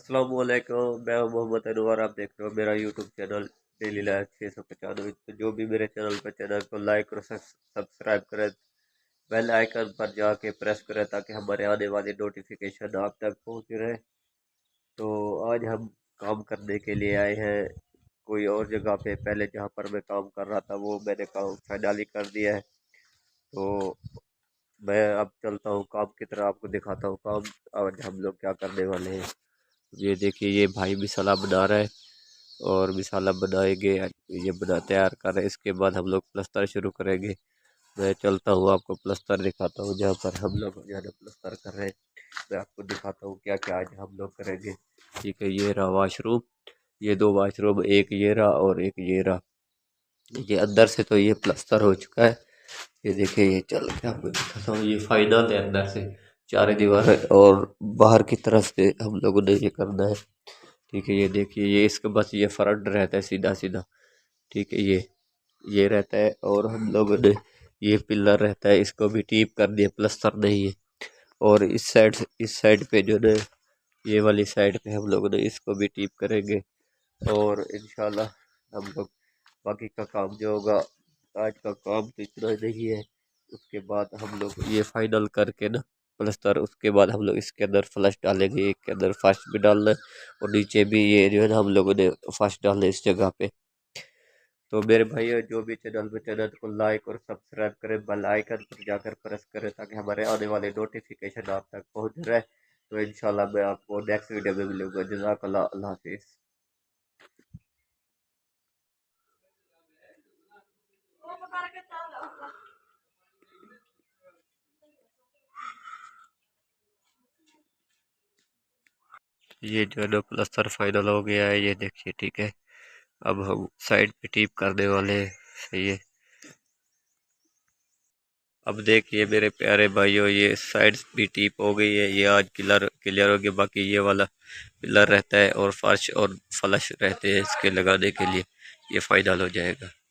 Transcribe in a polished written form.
अस्सलामुअलैकुम। मैं हूं मोहम्मद अनवर। आप देख रहे हो मेरा यूट्यूब चैनल डेली लाइफ 695। तो जो भी मेरे चैनल पर चैनल को लाइक और सब्सक्राइब करें, बेल आइकन पर जाके प्रेस करें ताकि हमारे आने वाली नोटिफिकेशन आप तक पहुंच रहे। तो आज हम काम करने के लिए आए हैं कोई और जगह पे। पहले जहाँ पर मैं काम कर रहा था वो मैंने काम फाइनली कर दिया है। तो मैं अब चलता हूँ काम की तरह, आपको दिखाता हूँ काम आज हम लोग क्या करने वाले हैं। ये देखिए, ये भाई मिसाला बना रहा है और मिसाला बनाएंगे। ये बना तैयार कर रहे हैं, इसके बाद हम लोग प्लस्तर शुरू करेंगे। मैं चलता हूँ, आपको प्लस्तर दिखाता हूँ जहाँ पर हम लोग जो है ना प्लस्तर कर रहे हैं। मैं आपको दिखाता हूँ क्या क्या आज हम लोग करेंगे। ठीक है, ये रहा वाशरूम, ये दो वाशरूम, एक ये रहा और एक ये रहा। ये अंदर से तो ये प्लस्तर हो चुका है। ये देखिए, ये चल के आपको दिखाता हूँ, ये फाइनल है अंदर से चार दीवार है और बाहर की तरफ से हम लोगों ने ये करना है। ठीक है, ये देखिए, ये इसके बस ये फ्रंट रहता है सीधा सीधा। ठीक है, ये रहता है और हम लोगों ने ये पिलर रहता है, इसको भी टीप कर दिया, प्लस्तर नहीं है। और इस साइड पे जो है, ये वाली साइड पे हम लोगों ने इसको भी टीप करेंगे। और इंशाल्लाह हम लोग बाकी का काम जो होगा, आज का काम तो इतना नहीं है। उसके बाद हम लोग ये फाइनल करके ना प्लस्तर, उसके बाद हम लोग इसके अंदर फ्लश डालेंगे, एक के अंदर फर्श भी डालना है और नीचे भी ये जो है ना हम लोगों ने फर्श डालना है इस जगह पे। तो मेरे भाई जो भी चैनल को लाइक और सब्सक्राइब करें, बेल आइकन पर जाकर प्रेस करें ताकि हमारे आने वाले नोटिफिकेशन आप तक पहुंच रहे। तो इंशाल्लाह मैं आपको नेक्स्ट वीडियो में मिलूंगा। जज़ाकल्लाह, अल्लाह हाफिज़। ये जो है ना प्लस्तर फाइनल हो गया है, ये देखिए। ठीक है, अब हम साइड पे टीप करने वाले हैं। सही है, अब देखिए मेरे प्यारे भाइयों, ये साइड भी टीप हो गई है। ये आज क्लियर क्लियर हो गया, बाकी ये वाला पिलर रहता है और फर्श और फ्लश रहते हैं इसके लगाने के लिए। ये फाइनल हो जाएगा।